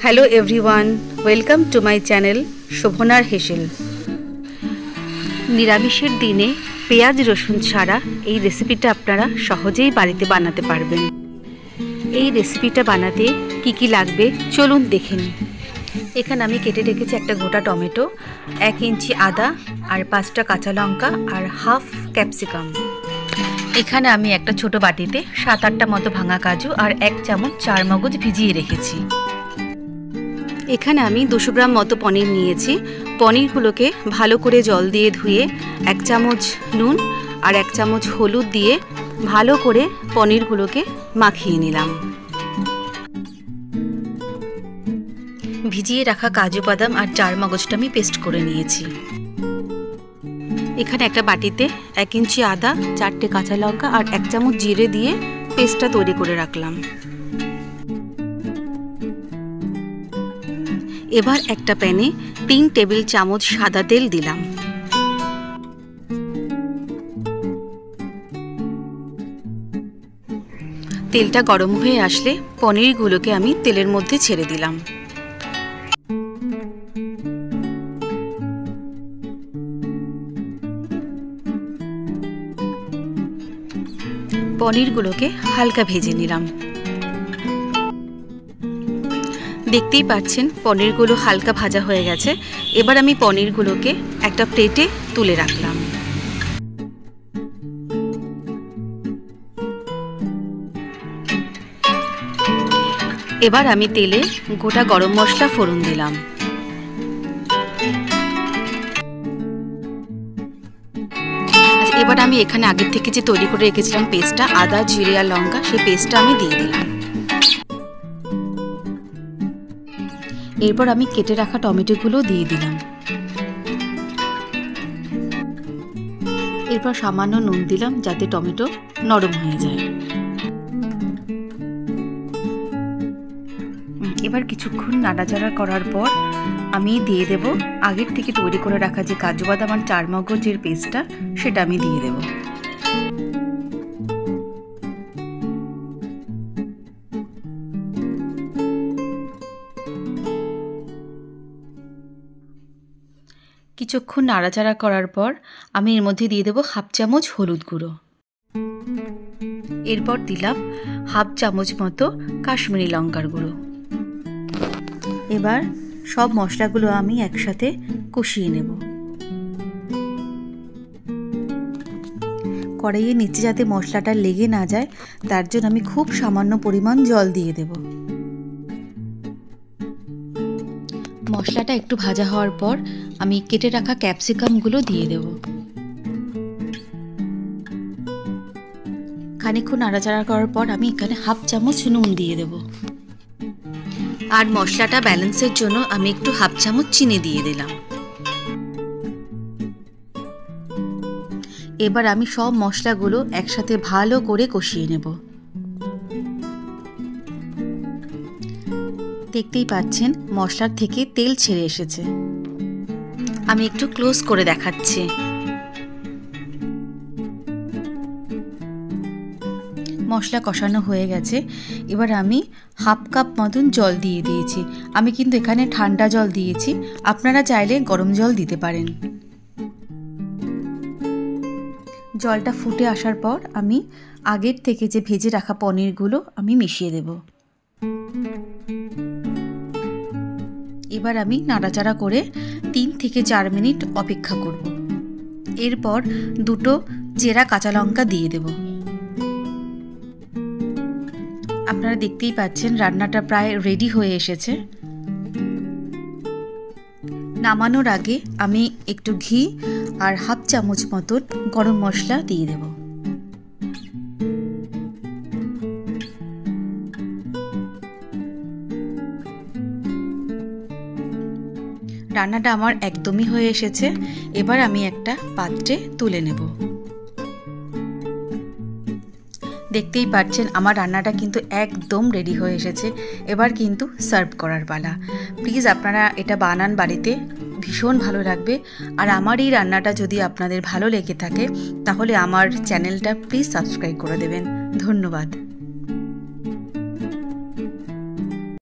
Hello everyone, welcome to my channel শোভনার হেসেল। নিরামিষের দিনে পেঁয়াজ রসুন ছাড়া এই রেসিপিটা আপনারা সহজেই বাড়িতে বানাতে পারবেন। এই রেসিপিটা বানাতে কি কি লাগবে চলুন দেখে নিই। এখানে আমি কেটে রেখেছি একটা গোটা টমেটো, 1 ইঞ্চি আদা আর 5টা কাঁচা লঙ্কা আর হাফ ক্যাপসিকাম। এখানে আমি একটা ছোট বাটিতে 7-8টা মতো ভাঙা কাজু আর 1 চামচ চারমগজ ভিজিয়ে রেখেছি। এখানে আমি 200 গ্রাম মতো পনির নিয়েছি। পনিরগুলোকে ভালো করে জল দিয়ে ধুয়ে 1 চামচ নুন আর 1 চামচ হলুদ দিয়ে ভালো করে পনিরগুলোকে মাখিয়ে নিলাম। ভিজিয়ে রাখা কাজু বাদাম আর চারমগজটা আমি পেস্ট করে নিয়েছি। এখানে একটা বাটিতে 1 ইঞ্চি আদা, 4টে কাঁচা লঙ্কা আর 1 চামচ জিরে দিয়ে পেস্টটা তৈরি করে রাখলাম। এবার একটা প্যানে 3 টেবিল চামচ সাদা তেল দিলাম। তেলটা গরম হয়ে আসলে পনিরগুলোকে আমি তেলের মধ্যে ছেড়ে দিলাম। পনিরগুলোকে হালকা ভেজে নিলাম। দেখতেই পাচ্ছেন পনিরগুলো হালকা ভাজা হয়ে গেছে। এবার আমি পনিরগুলোকে একটা প্লেটে তুলে রাখলাম। এবার আমি তেলে গোটা গরম মশলা ফোড়ন দিলাম। এবার আমি এখানে আগের থেকে যে তৈরি করে রেখেছিলাম পেস্টটা, আদা জিরে আর লঙ্কা, সেই পেস্টটা আমি দিয়ে দিলাম। এরপর আমি কেটে রাখা টমেটোগুলো দিয়ে দিলাম। এরপর সামান্য নুন দিলাম যাতে টমেটো নরম হয়ে যায়। এবার কিছুক্ষণ নাড়াচাড়া করার পর আমি দিয়ে দেব আগের থেকে তৈরি করে রাখা যে কাজু বাদাম আর চারমগজের পেস্টটা, সেটা আমি দিয়ে দেব। কিছুক্ষণ নাড়াচাড়া করার পর আমি এর মধ্যে দিয়ে দেব হাফ চামচ হলুদ গুঁড়ো। এরপর দিলাম হাফ চামচ মতো কাশ্মীরি লঙ্কার গুঁড়ো। এবার সব মশলাগুলো আমি একসাথে কষিয়ে নেব। কড়াইয়ের নিচে যাতে মশলাটা লেগে না যায় তার জন্য আমি খুব সামান্য পরিমাণ জল দিয়ে দেব। মশলাটা একটু ভাজা হওয়ার পর আমি কেটে রাখা ক্যাপসিকামগুলো দিয়ে দেব। খানিকক্ষণ নাড়াচাড়া করার পর আমি এখানে হাফ চামচ নুন দিয়ে দেব। আর মশলাটা ব্যালেন্সের জন্য আমি একটু হাফ চামচ চিনি দিয়ে দিলাম। এবার আমি সব মশলাগুলো একসাথে ভালো করে কষিয়ে নেব। দেখতেই পাচ্ছেন মশলার থেকে তেল ছেড়ে এসেছে। আমি একটু ক্লোজ করে দেখাচ্ছি। মশলা কষানো হয়ে গেছে। এবার আমি হাফ কাপ মতন জল দিয়ে দিয়েছি। আমি কিন্তু এখানে ঠান্ডা জল দিয়েছি, আপনারা চাইলে গরম জল দিতে পারেন। জলটা ফুটে আসার পর আমি আগের থেকে যে ভেজে রাখা পনিরগুলো আমি মিশিয়ে দেব। এবার আমি নাড়াচাড়া করে 3 থেকে 4 মিনিট অপেক্ষা করব। এরপর 2টো চেরা কাঁচা লঙ্কা দিয়ে দেব। আপনারা দেখতেই পাচ্ছেন রান্নাটা প্রায় রেডি হয়ে এসেছে। নামানোর আগে আমি একটু ঘি আর হাফ চামচ মতন গরম মশলা দিয়ে দেব। রান্নাটা আমার একদমই হয়ে এসেছে। এবার আমি একটা পাত্রে তুলে নেব। দেখতেই পাচ্ছেন আমার রান্নাটা কিন্তু একদম রেডি হয়ে এসেছে। এবার কিন্তু সার্ভ করার পালা। প্লিজ আপনারা এটা বানান বাড়িতে, ভীষণ ভালো লাগবে। আর আমার এই রান্নাটা যদি আপনাদের ভালো লেগে থাকে তাহলে আমার চ্যানেলটা প্লিজ সাবস্ক্রাইব করে দেবেন। ধন্যবাদ।